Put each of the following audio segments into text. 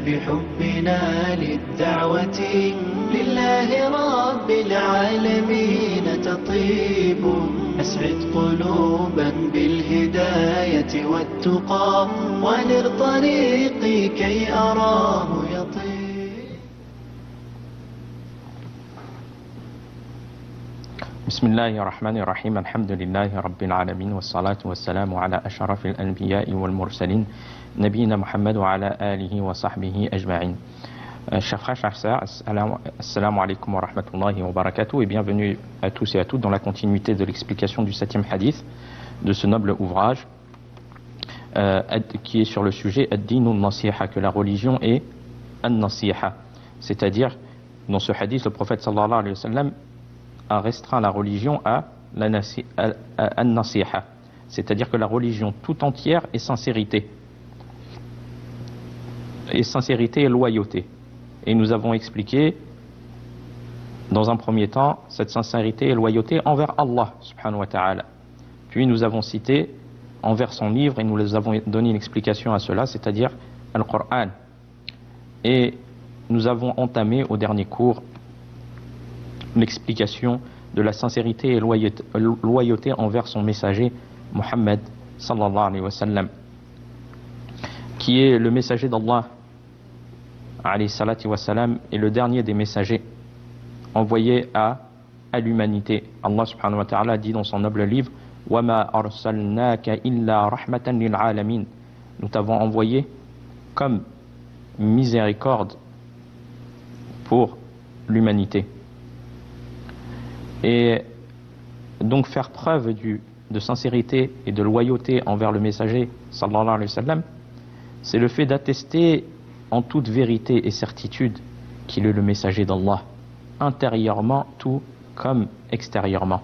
بحبنا للدعوة لله رب العالمين تطيب. أسعد قلوبا بالهداية والتقى ونر طريقي كي أراه يطيب. بسم الله الرحمن الرحيم. الحمد لله رب العالمين والصلاة والسلام على أشرف الأنبياء والمرسلين نبينا محمد وعلى آله وصحبه أجمعين. Chers frères, chers sœurs, assalamu alaikum wa rahmatullahi wa barakatuh et bienvenue à tous et à toutes dans la continuité de l'explication du 7e hadith de ce noble ouvrage qui est sur le sujet ad-dinu nasiha, que la religion est an-nasiha, c'est-à-dire dans ce hadith le prophète sallallahu alayhi wa sallam a restreint la religion à an-nasiha, c'est-à-dire que la religion tout entière est sincérité. Et sincérité et loyauté. Et nous avons expliqué dans un premier temps cette sincérité et loyauté envers Allah subhanahu wa ta'ala. Puis nous avons cité envers son livre et nous avons donné une explication à cela, c'est-à-dire Al-Qur'an. Et nous avons entamé au dernier cours l'explication de la sincérité et loyauté envers son messager Muhammad sallallahu alayhi wa sallam, qui est le messager d'Allah alayhi salatu wa salam, est le dernier des messagers envoyés à l'humanité. Allah subhanahu wa ta'ala dit dans son noble livre وَمَا أَرْسَلْنَاكَ إِلَّا رَحْمَةً لِلْعَالَمِينَ. Nous t'avons envoyé comme miséricorde pour l'humanité. Et donc faire preuve de sincérité et de loyauté envers le messager sallallahu alayhi wa sallam, c'est le fait d'attester en toute vérité et certitude qu'il est le messager d'Allah, intérieurement tout comme extérieurement.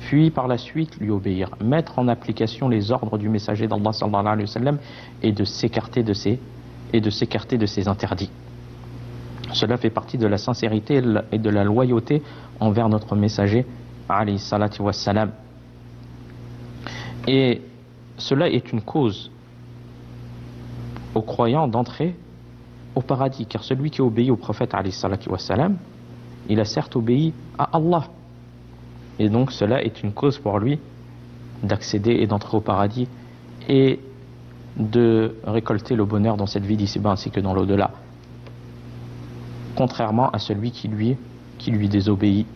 Puis par la suite lui obéir, mettre en application les ordres du messager d'Allah sallallahu alayhi wa sallam et de s'écarter de ses interdits. Cela fait partie de la sincérité et de la loyauté envers notre messager alayhi salatu wa salam. Et cela est une cause aux croyants d'entrer au paradis, car celui qui obéit au prophète alayhi salatu wa salam, il a certes obéi à Allah, et donc cela est une cause pour lui d'accéder et d'entrer au paradis et de récolter le bonheur dans cette vie d'ici-bas ainsi que dans l'au-delà, contrairement à celui qui lui désobéit.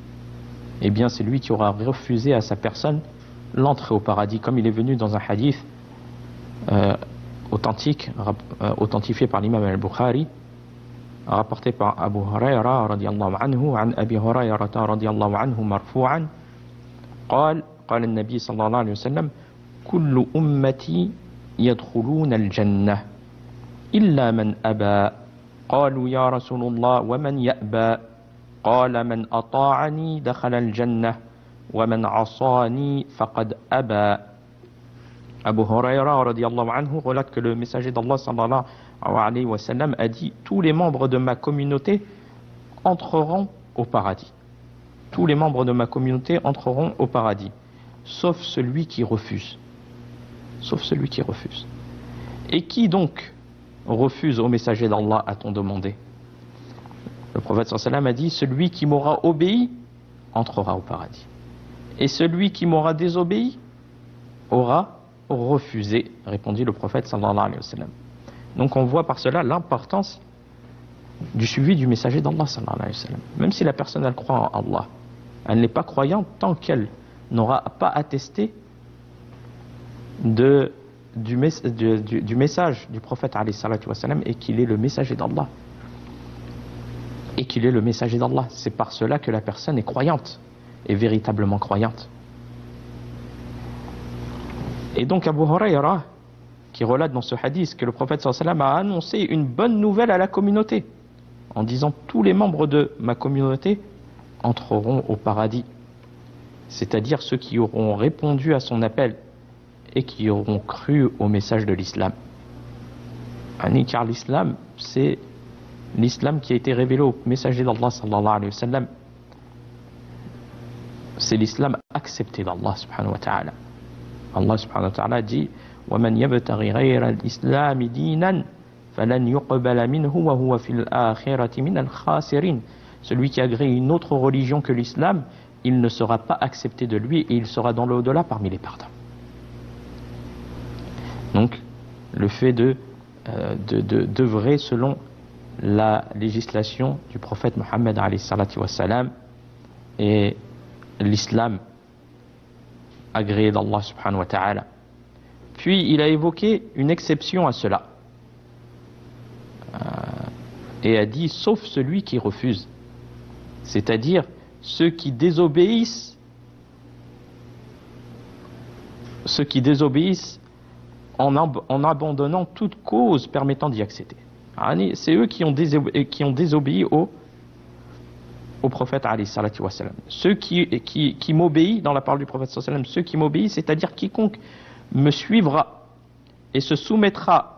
Eh bien c'est lui qui aura refusé à sa personne l'entrée au paradis, comme il est venu dans un hadith authentique, authentifié par l'imam al-Bukhari, rapporté par Abu Hurayra radiyallahu anhu, an Abi Hurayra radiyallahu anhu marfu'an, قال النبي صلى الله عليه وسلم كل أمتي يدخلون الجنة إلا من أبى. قالوا يا رسول الله ومن يأبى؟ قال من أطاعني دخل الجنة ومن عصاني فقد أبى. Abu Hurayra radiyallahu anhu relate que le messager d'Allah sallallahu alayhi wa sallam a dit: tous les membres de ma communauté entreront au paradis. Tous les membres de ma communauté entreront au paradis, sauf celui qui refuse. Sauf celui qui refuse. Et qui donc refuse au messager d'Allah, a-t-on demandé? Le prophète sallallahu alayhi wa sallam a dit: celui qui m'aura obéi entrera au paradis. Et celui qui m'aura désobéi aura refusé, répondit le prophète sallallahu alayhi wa sallam. Donc on voit par cela l'importance du suivi du messager d'Allah sallallahu alayhi wa sallam. Même si la personne elle croit en Allah, elle n'est pas croyante tant qu'elle n'aura pas attesté du message du prophète alayhi salatu wa sallam et qu'il est le messager d'Allah. Et qu'il est le messager d'Allah. C'est par cela que la personne est croyante, est véritablement croyante. Et donc Abu Hurayra, qui relate dans ce hadith que le prophète sallallahu alayhi wa sallam a annoncé une bonne nouvelle à la communauté, en disant: tous les membres de ma communauté entreront au paradis, c'est-à-dire ceux qui auront répondu à son appel et qui auront cru au message de l'islam. Car l'islam, c'est l'islam qui a été révélé au messager d'Allah sallallahu alayhi wa sallam. C'est l'islam accepté d'Allah subhanahu wa ta'ala. Allah subhanahu wa ta'ala dit: وَمَنْ يَبْتَغِي غَيْرَ الْإِسْلَامِ دِينًا فَلَنْ يُقْبَلَ مِنْهُ وَهُوَ فِي الْآخِرَةِ مِنَ الْخَاسِرِينَ. Celui qui agrée une autre religion que l'islam, il ne sera pas accepté de lui et il sera dans l'au-delà parmi les perdants. Donc, le fait d'œuvrer selon la législation du prophète Mohammed alayhi salatu wassalam et l'islam agréé d'Allah subhanahu wa ta'ala. Puis il a évoqué une exception à cela et a dit sauf celui qui refuse, c'est-à-dire ceux qui désobéissent en abandonnant toute cause permettant d'y accéder. C'est eux qui ont désobéi au prophète alayhi salatu wassalam. Ceux qui m'obéissent, dans la parole du prophète sallallahu alayhi wa sallam, ceux qui m'obéissent, c'est-à-dire quiconque me suivra et se soumettra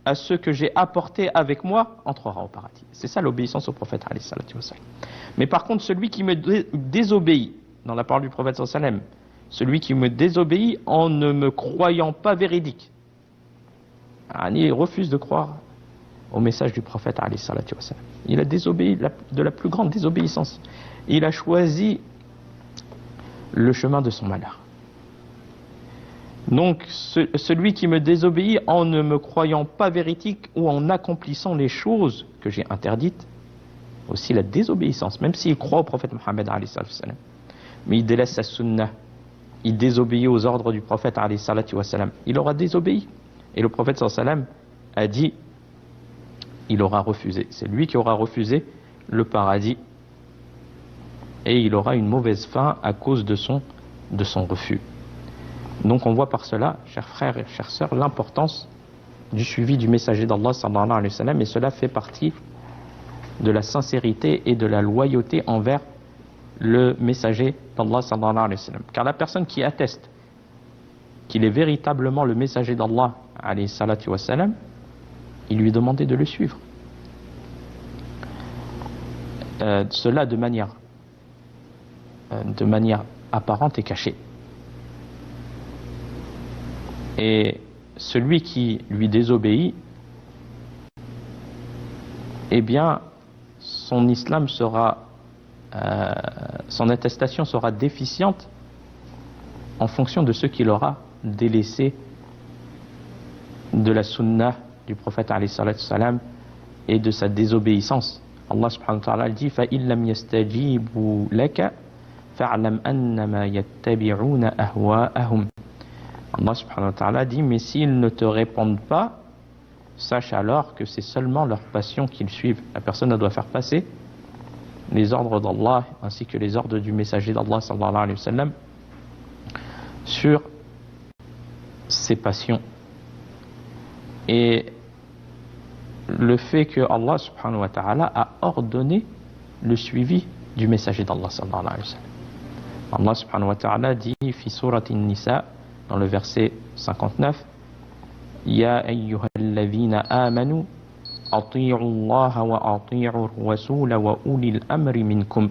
à ce que j'ai apporté avec moi, entrera au paradis. C'est ça l'obéissance au prophète alayhi salatu wassalam. Mais par contre, celui qui me désobéit, dans la parole du prophète sallallahu alayhi wa sallam, celui qui me désobéit en ne me croyant pas véridique, il refuse de croire au message du prophète alayhi salatu wassalam. Il a désobéi de la plus grande désobéissance. Il a choisi le chemin de son malheur. Donc celui qui me désobéit en ne me croyant pas véridique ou en accomplissant les choses que j'ai interdites, aussi la désobéissance, même s'il croit au prophète Mohammed alayhi salatu wassalam, mais il délaisse sa sunnah, il désobéit aux ordres du prophète alayhi salatu wassalam, il aura désobéi. Et le prophète sallallahu alayhi wa sallam a dit, il aura refusé. C'est lui qui aura refusé le paradis et il aura une mauvaise fin à cause de son refus. Donc on voit par cela, chers frères et chères sœurs, l'importance du suivi du messager d'Allah sallallahu alayhi wa sallam, et cela fait partie de la sincérité et de la loyauté envers le messager d'Allah sallallahu alayhi wa sallam. Car la personne qui atteste qu'il est véritablement le messager d'Allah alayhi salatu wa sallam, il lui demandait de le suivre. Cela de manière apparente et cachée. Et celui qui lui désobéit, eh bien, son islam sera, son attestation sera déficiente en fonction de ce qu'il aura délaissé de la sunnah du prophète alayhi salatu wassalam et de sa désobéissance. Allah subhanahu wa ta'ala dit فَإِن لَمْ يَسْتَجِيبُوا لَكَ فَاعْلَمْ أَنَّمَا يَتَّبِعُونَ أَهْوَاءَهُمْ. Allah subhanahu wa ta'ala dit mais s'ils ne te répondent pas, sache alors que c'est seulement leur passion qu'ils suivent. La personne doit faire passer les ordres d'Allah ainsi que les ordres du messager d'Allah sallallahu alayhi wa sallam sur ses passions. Et le fait que Allah subhanahu wa ta'ala a ordonné le suivi du messager d'Allah sallallahu alayhi wa sallam. Allah subhanahu wa ta'ala dit fi surat an-Nisa dans le verset 59 Ya ayyuhalladhina amanu ati'u Allah wa ati'u ar-rasul wa ulil amri minkum.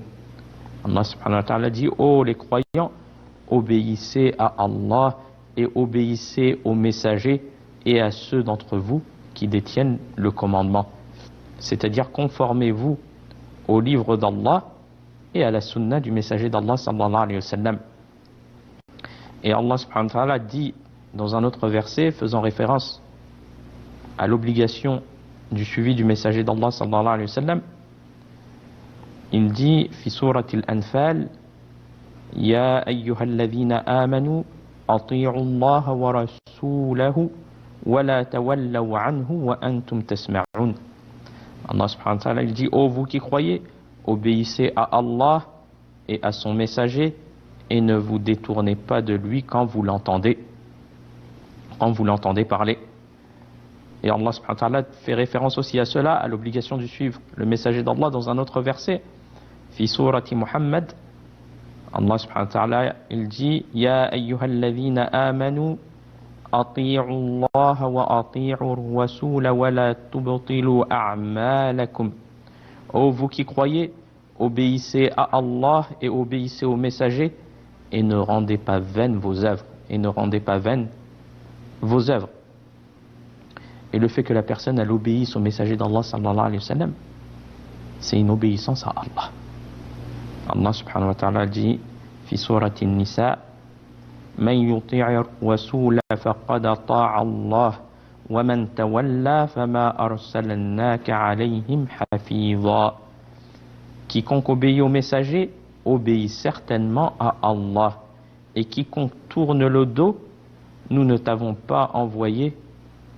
Allah subhanahu wa ta'ala dit ô les croyants, obéissez à Allah et obéissez aux messagers et à ceux d'entre vous qui détiennent le commandement. C'est-à-dire conformez-vous au livre d'Allah et à la sunna du messager d'Allah sallallahu alayhi wa sallam. Et Allah subhanahu wa ta'ala dit dans un autre verset faisant référence à l'obligation du suivi du messager d'Allah sallallahu alayhi wa sallam, il dit fi surat al-Anfal Ya ayyuhalladhina amanu ati'u Allah wa rasulahu wa la tawallaw anhu wa antum tasma'un. Allah subhanahu wa ta'ala il dit ô vous qui croyez, obéissez à Allah et à son messager et ne vous détournez pas de lui quand vous l'entendez parler. Et Allah subhanahu wa ta'ala fait référence aussi à cela, à l'obligation de suivre le messager d'Allah dans un autre verset fi surati Muhammad. Allah subhanahu wa ta'ala il dit Ya ayyuhalladhina amanu ati'u Allah wa ati'u ar-rasul wa la tubtilu a'malakum. Ô vous qui croyez, obéissez à Allah et obéissez au messager et ne rendez pas vaines vos œuvres. Et le fait que la personne elle obéisse au messager d'Allah sallallahu alayhi wa sallam, c'est une obéissance à Allah. Allah subhanahu wa ta'ala dit fi surati an-Nisa man yuti'ir rasula faqad ata'a Allah wa man tawalla fama arsalnaka alayhim hafiza. Quiconque obéit au messager obéit certainement à Allah, et quiconque tourne le dos, nous ne t'avons pas envoyé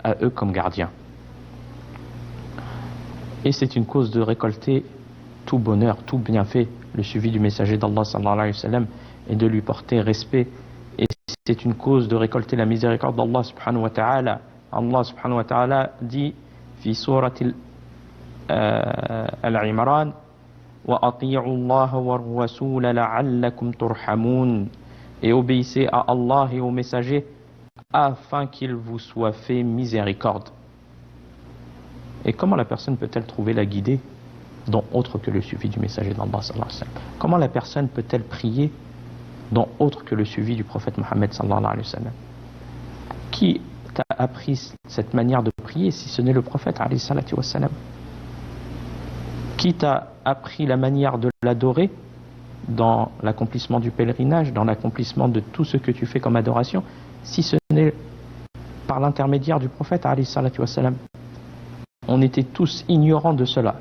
à eux comme gardiens. Et c'est une cause de récolter tout bonheur, tout bienfait, le suivi du messager d'Allah sallallahu alayhi wa sallam, et de lui porter respect. Et c'est une cause de récolter la miséricorde d'Allah subhanahu wa ta'ala. Allah subhanahu wa ta'ala dit fi surati al-Imran wa ati'u Allah wa ar-rasul la'allakum turhamun, et obéissez à Allah et au messager afin qu'il vous soit fait miséricorde. Et comment la personne peut-elle trouver la guidée dans autre que le suivi du messager d'Allah sallallahu alayhi wa sallam? Comment la personne peut-elle prier dans autre que le suivi du prophète Mohammed sallallahu alayhi wa sallam? Qui t'a appris cette manière de prier si ce n'est le prophète alayhi salatu wa sallam? Qui t'a appris la manière de l'adorer dans l'accomplissement du pèlerinage, dans l'accomplissement de tout ce que tu fais comme adoration, si ce n'est par l'intermédiaire du prophète alayhi salatu wa sallam? On était tous ignorants de cela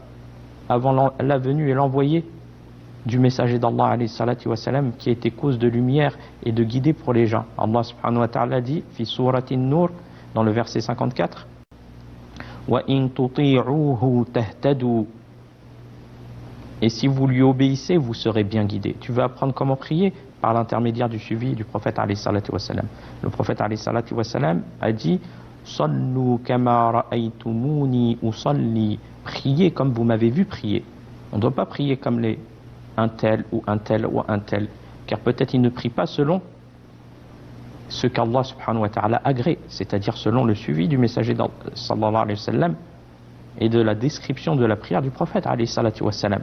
avant la venue et l'envoyé du messager d'Allah alayhi salatu wa sallam, qui a été cause de lumière et de guider pour les gens. Allah subhanahu wa ta'ala dit fi surati an-Nur dans le verset 54 wa in tuti'uhu tahtadu, et si vous lui obéissez, vous serez bien guidés. Tu veux apprendre comment prier? Par l'intermédiaire du suivi du prophète alayhi salatu wa sallam. Le prophète alayhi salatu wa sallam a dit sallu kama ra'aytumuni usalli, priez comme vous m'avez vu prier. On ne doit pas prier comme un tel ou un tel ou un tel, car peut-être il ne prie pas selon ce qu'Allah subhanahu wa ta'ala agrée, c'est-à-dire selon le suivi du messager sallallahu alayhi wa sallam et de la description de la prière du prophète alayhi salatu wa sallam.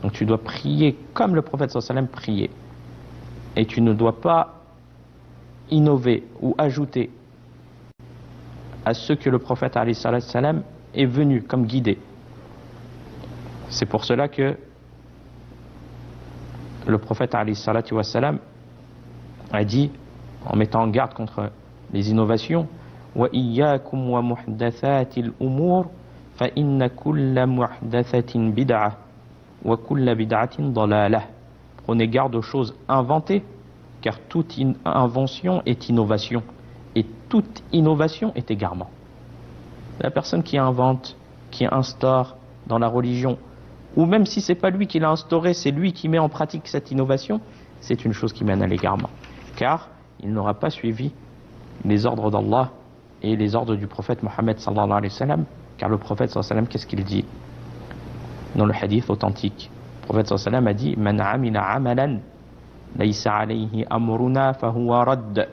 Donc tu dois prier comme le prophète sallallahu alayhi wa sallam priait, et tu ne dois pas innover ou ajouter à ce que le prophète alayhi salatu wa sallam est venu comme guidé. C'est pour cela que le prophète alayhi salatu wa sallam a dit, en mettant en garde contre les innovations, wa iyyakum wa muhdathatil umur fa inna kulla muhdathatin bid'ah wa kulla bid'atin dalalah. Prenez garde aux choses inventées, car toute invention est innovation, et toute innovation est égarement. La personne qui invente, qui instaure dans la religion, ou même si c'est pas lui qui l'a instauré, c'est lui qui met en pratique cette innovation, c'est une chose qui mène à l'égarement, car il n'aura pas suivi les ordres d'Allah et les ordres du prophète Mohammed sallallahu alayhi wa sallam, car le prophète sallallahu alayhi wa sallam, qu'est-ce qu'il dit dans le hadith authentique? Le prophète sallallahu alayhi wa sallam a dit man amila amalan laysa alayhi amruna fahuwa radd,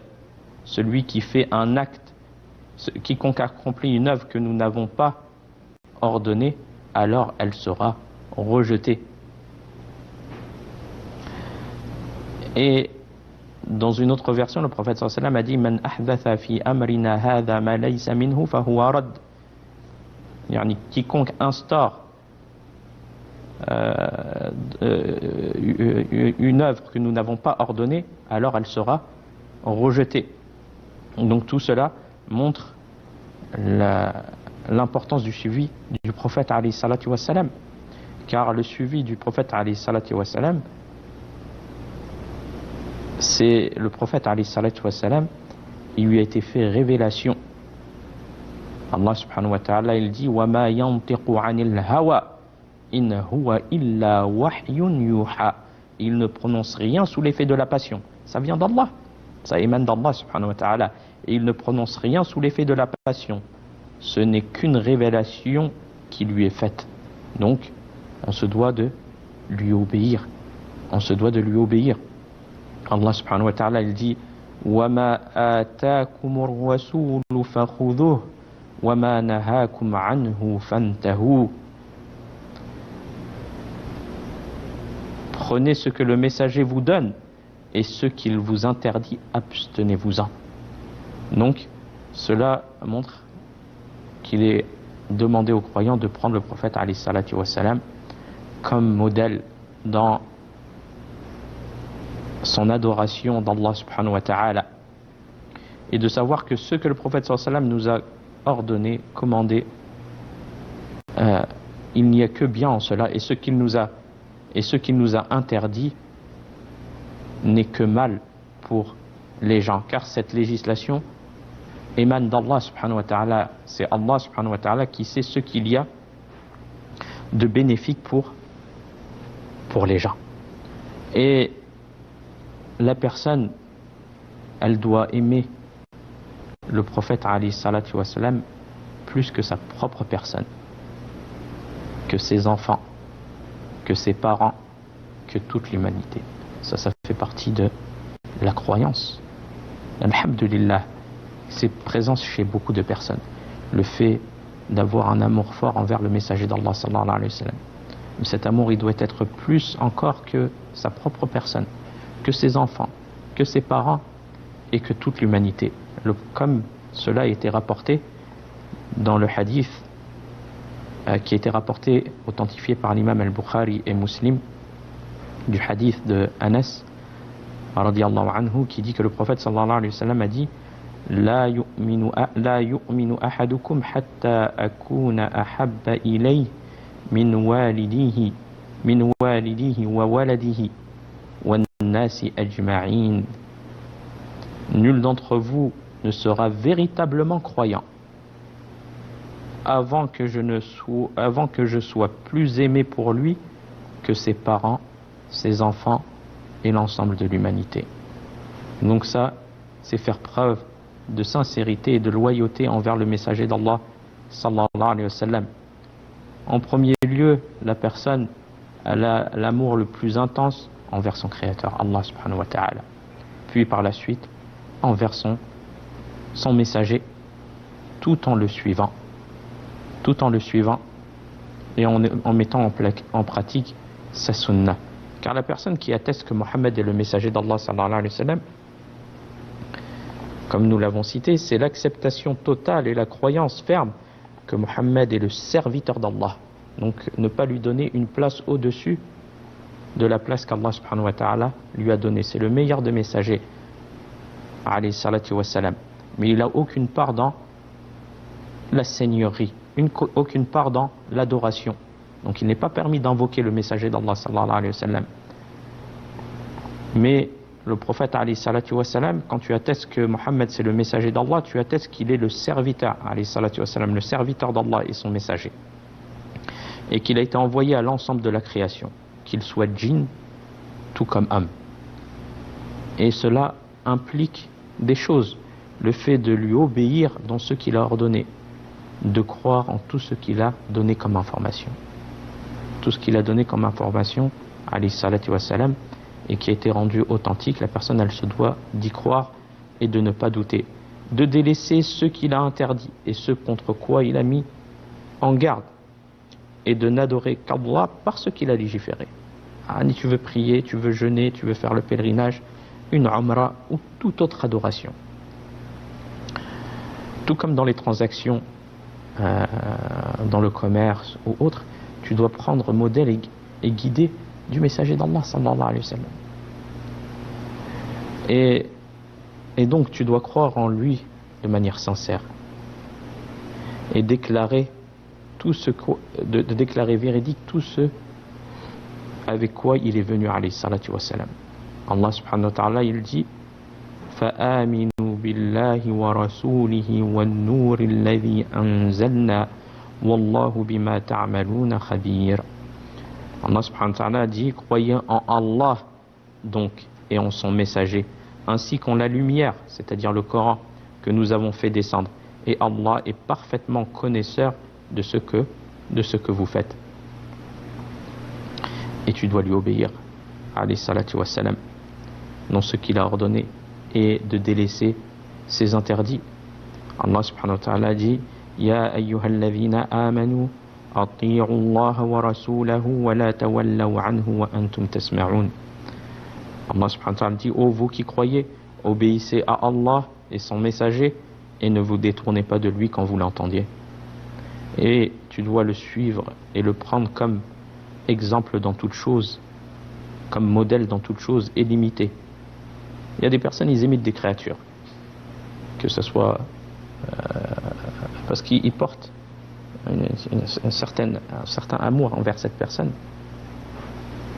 celui qui fait un acte, quiconque accomplit une œuvre que nous n'avons pas ordonnée, alors elle sera rejetée. Et dans une autre version, le prophète sallallahu alayhi wa sallam a dit man ahdatha fi amrina hadha ma laysa minhu fahuwa radd, yani quiconque instaure une œuvre que nous n'avons pas ordonnée, alors elle sera rejetée. Donc tout cela montre l'importance du suivi du prophète alayhi salatu wa salam, car le suivi du prophète alayhi salatu wa salam, c'est le prophète alayhi salatu wa salam, il lui a été fait révélation. Allah subhanahu wa ta'ala, il dit wa ma yantiqu 'anil hawa in huwa illa wahyun yuha, il ne prononce rien sous l'effet de la passion. Ça vient d'Allah, ça émane d'Allah subhanahu wa ta'ala, et il ne prononce rien sous l'effet de la passion. Ce n'est qu'une révélation qui lui est faite. Donc on se doit de lui obéir, on se doit de lui obéir. Allah subhanahu wa ta'ala, il dit wa ma ataakumur rasulu fakhudhuhu wa ma nahakum anhu fantahu. Prenez ce que le messager vous donne, et ce qu'il vous interdit, abstenez-vous-en. Donc, cela montre qu'il est demandé aux croyants de prendre le prophète alayhi salatu wassalam comme modèle dans son adoration d'Allah subhanahu wa ta'ala, et de savoir que ce que le prophète sallallahu alayhi wa sallam nous a ordonné, commandé, il n'y a que bien en cela, et ce qu'il nous a interdit n'est que mal pour les gens, car cette législation émane d'Allah subhanahu wa ta'ala. C'est Allah subhanahu wa ta'ala qui sait ce qu'il y a de bénéfique pour les gens. Et la personne, elle doit aimer le prophète alayhi salatu wassalam plus que sa propre personne, que ses enfants, que ses parents, que toute l'humanité. Ça fait partie de la croyance. Alhamdulillah, c'est présent chez beaucoup de personnes. Le fait d'avoir un amour fort envers le messager d'Allah sallallahu alayhi wa sallam. Mais cet amour, il doit être plus encore que sa propre personne, que ses enfants, que ses parents et que toute l'humanité. Comme cela a été rapporté dans le hadith qui a été rapporté, authentifié par l'imam al-Bukhari et Muslim, du hadith de Anas radiyallahu anhu, qui dit que le prophète sallallahu alayhi wa sallam a dit: La yu'minu ahadukum hatta akuna ahabba ilayhi min walidihi wa waladihi wa nasi ajma'in. Nul d'entre vous ne sera véritablement croyant avant que je sois plus aimé pour lui que ses parents, ses enfants et l'ensemble de l'humanité. Donc ça, c'est faire preuve de sincérité et de loyauté envers le messager d'Allah sallallahu alayhi wa sallam. En premier lieu, la personne a l'amour le plus intense envers son créateur, Allah subhanahu wa ta'ala. Puis par la suite, envers son messager, tout en le suivant et en mettant en pratique sa sunna. Car la personne qui atteste que Mohammed est le messager d'Allah sallallahu alayhi wa sallam, comme nous l'avons cité, c'est l'acceptation totale et la croyance ferme que Mohammed est le serviteur d'Allah. Donc ne pas lui donner une place au-dessus de la place qu'Allah subhanahu wa ta'ala lui a donnée. C'est le meilleur des messagers, alayhi salatu wa salam. Mais il n'a aucune part dans la seigneurie, aucune part dans l'adoration. Donc il n'est pas permis d'invoquer le messager d'Allah sallallahu alayhi wa sallam. Mais le prophète alayhi salatu wa salam, quand tu attestes que Mohammed c'est le messager d'Allah, tu attestes qu'il est le serviteur alayhi salatu wa salam, le serviteur d'Allah et son messager. Et qu'il a été envoyé à l'ensemble de la création, qu'il soit djinn tout comme homme. Et cela implique des choses. Le fait de lui obéir dans ce qu'il a ordonné, de croire en tout ce qu'il a donné comme information. Tout ce qu'il a donné comme information, alayhi salatu wa salam, et qui a été rendu authentique, la personne elle se doit d'y croire et de ne pas douter. De délaisser ce qu'il a interdit et ce contre quoi il a mis en garde. Et de n'adorer qu'Allah par ce qu'il a légiféré. Tu veux prier, tu veux jeûner, tu veux faire le pèlerinage, une umrah ou toute autre adoration. Tout comme dans les transactions, dans le commerce ou autre, tu dois prendre modèle et guider du messager d'Allah sallallahu alayhi wa sallam. Et donc tu dois croire en lui de manière sincère et déclarer déclarer véridique tout ce avec quoi il est venu alayhi salatu wa salam. Allah subhanahu wa ta'ala il dit: فآمنوا بالله ورسوله والنور الذي أنزلنا والله بما تعملون خبير. Allah subhanahu wa ta'ala dit: croyez en Allah donc et en son messager, ainsi qu'en la lumière, c'est-à-dire le Coran que nous avons fait descendre, et Allah est parfaitement connaisseur de ce que vous faites. Et tu dois lui obéir alayhi salatu wa salam dans ce qu'il a ordonné et de délaisser ses interdits. Allah subhanahu wa ta'ala dit: Ya ayyuhalladhina amanu ati'u Allah wa rasulahu wa la tawallaw anhu wa antum tasma'un. Allah subhanahu wa ta'ala dit: ô vous qui croyez, obéissez à Allah et son messager et ne vous détournez pas de lui quand vous l'entendiez. Et tu dois le suivre et le prendre comme exemple dans toute chose, comme modèle dans toute chose et l'imiter. Il y a des personnes, ils imitent des créatures, que ce soit parce qu'ils portent un certain amour envers cette personne,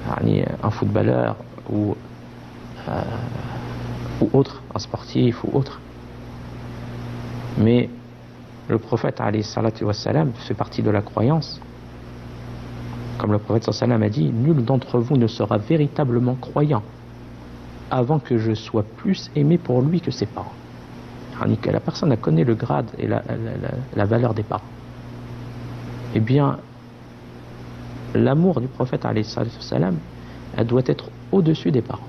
un footballeur ou autre, un sportif ou autre. Mais le prophète alayhi salatu wassalam fait partie de la croyance. Comme le prophète sallallahu alayhi wa sallam a dit, nul d'entre vous ne sera véritablement croyant avant que je sois plus aimé pour lui que ses parents. Que la personne connaît le grade et la valeur des parents. Eh bien, l'amour du prophète alayhi salatu wassalam, elle doit être au-dessus des parents,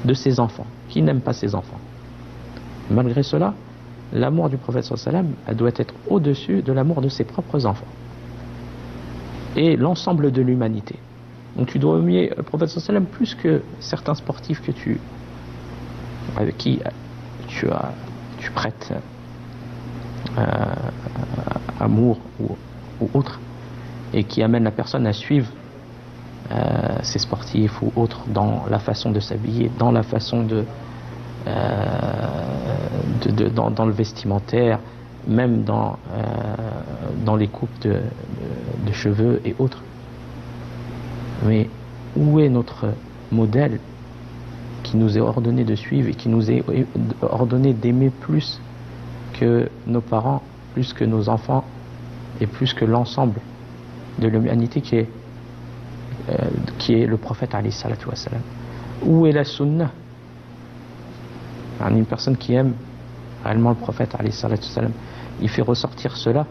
de ses enfants. Qui n'aime pas ses enfants? Malgré cela, l'amour du prophète sallallahu alayhi wa sallam, elle doit être au-dessus de l'amour de ses propres enfants et l'ensemble de l'humanité. Donc tu dois aimer le prophète sallallahu alayhi wa sallam plus que certains sportifs avec qui tu prêtes amour ou autre, et qui amènent la personne à suivre ces sportifs ou autres dans la façon de s'habiller, dans la façon dans le vestimentaire, même dans les coupes de cheveux et autres. Mais où est notre modèle qui nous est ordonné de suivre et qui nous est ordonné d'aimer plus que nos parents, plus que nos enfants et plus que l'ensemble de l'humanité qui est le prophète alayhi salatu wassalam? Où est la sunna? Une personne qui aime réellement le prophète alayhi salatu wassalam, il fait ressortir cela.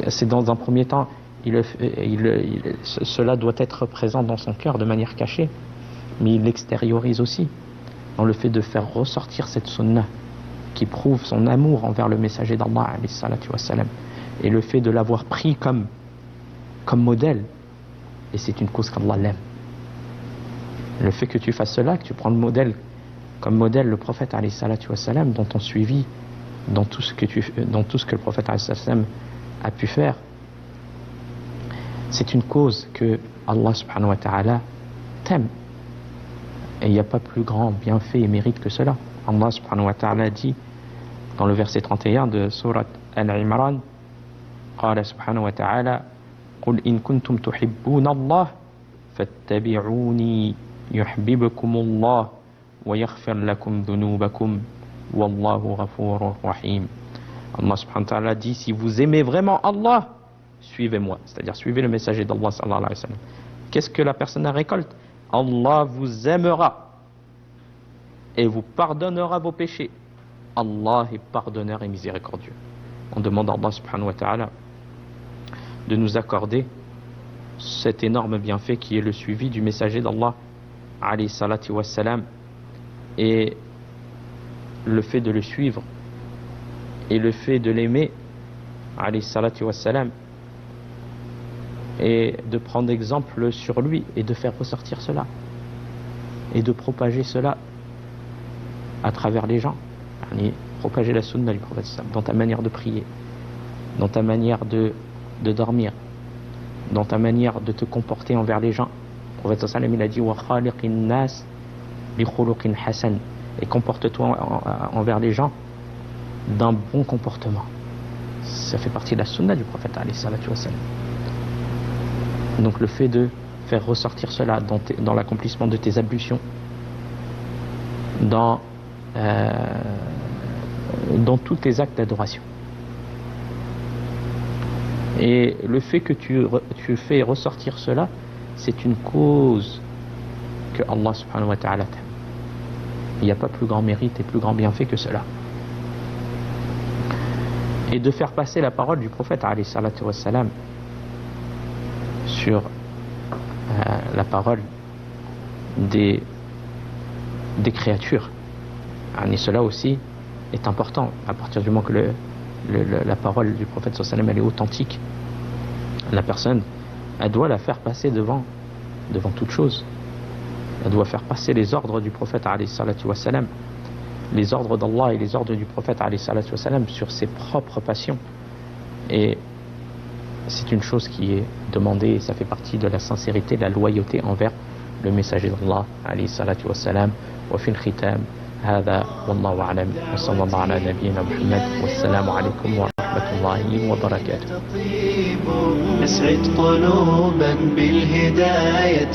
C'est dans un premier temps, cela doit être présent dans son cœur de manière cachée, mais il l'extériorise aussi dans le fait de faire ressortir cette sunna qui prouve son amour envers le messager d'Allah alayhi salatu wassalam, et le fait de l'avoir pris comme modèle. Et c'est une cause qu'Allah l'aime. Le fait que tu fasses cela, que tu prends comme modèle le prophète alayhi salatu wassalam, dans ton suivi, dans tout ce que le prophète alayhi salatu wassalam a pu faire, c'est une cause que Allah subhanahu wa ta'ala t'aime. Et il n'y a pas plus grand bienfait et mérite que cela. Allah subhanahu wa ta'ala dit dans le verset 31 de sourate Al-Imran, قال سبحانه وتعالى قل إن كنتم تحبون الله فاتبعوني يحببكم الله ويغفر لكم ذنوبكم والله غفور رحيم. Allah subhanahu wa ta'ala dit, si vous aimez vraiment Allah, suivez-moi, c'est-à-dire suivez le messager d'Allah sallallahu alayhi wa sallam. Qu'est-ce que la personne récolte? Allah vous aimera et vous pardonnera vos péchés. Allah est pardonneur et miséricordieux. On demande à Allah subhanahu wa ta'ala de nous accorder cet énorme bienfait qui est le suivi du messager d'Allah alayhi salatu wassalam, et le fait de le suivre et le fait de l'aimer alayhi salatu wassalam, et de prendre exemple sur lui et de faire ressortir cela et de propager cela à travers les gens. Propager la sunna du prophète dans ta manière de prier, dans ta manière de dormir, dans ta manière de te comporter envers les gens. Le prophète sallallahu alayhi wa sallam, il a dit wa khaliqin nas bi khuluqin hasan, et comporte-toi envers les gens d'un bon comportement. Ça fait partie de la sunna du prophète alayhi salatu wassalam. Donc le fait de faire ressortir cela dans l'accomplissement de tes ablutions, dans tous tes actes d'adoration. Et le fait que tu fais ressortir cela, c'est une cause que Allah subhanahu wa ta'ala t'aime. Il n'y a pas plus grand mérite et plus grand bienfait que cela. Et de faire passer la parole du prophète alayhi salatu wassalam sur la parole des créatures. Et cela aussi est important. À partir du moment que la parole du prophète sallallahu alayhi wa sallam elle est authentique, la personne, elle doit la faire passer devant toute chose. Elle doit faire passer les ordres du prophète alayhi salatu wa sallam, les ordres d'Allah et les ordres du prophète alayhi salatu wa sallam sur ses propres passions, Et c'est une chose qui est demandée et ça fait partie de la sincérité, de la loyauté envers le messager d'Allah alayhi salatu wassalam. Wa fil khitam هذا والله أعلم وصلى الله على نبينا محمد والسلام عليكم ورحمة الله وبركاته. نسعد قلوبا بالهداية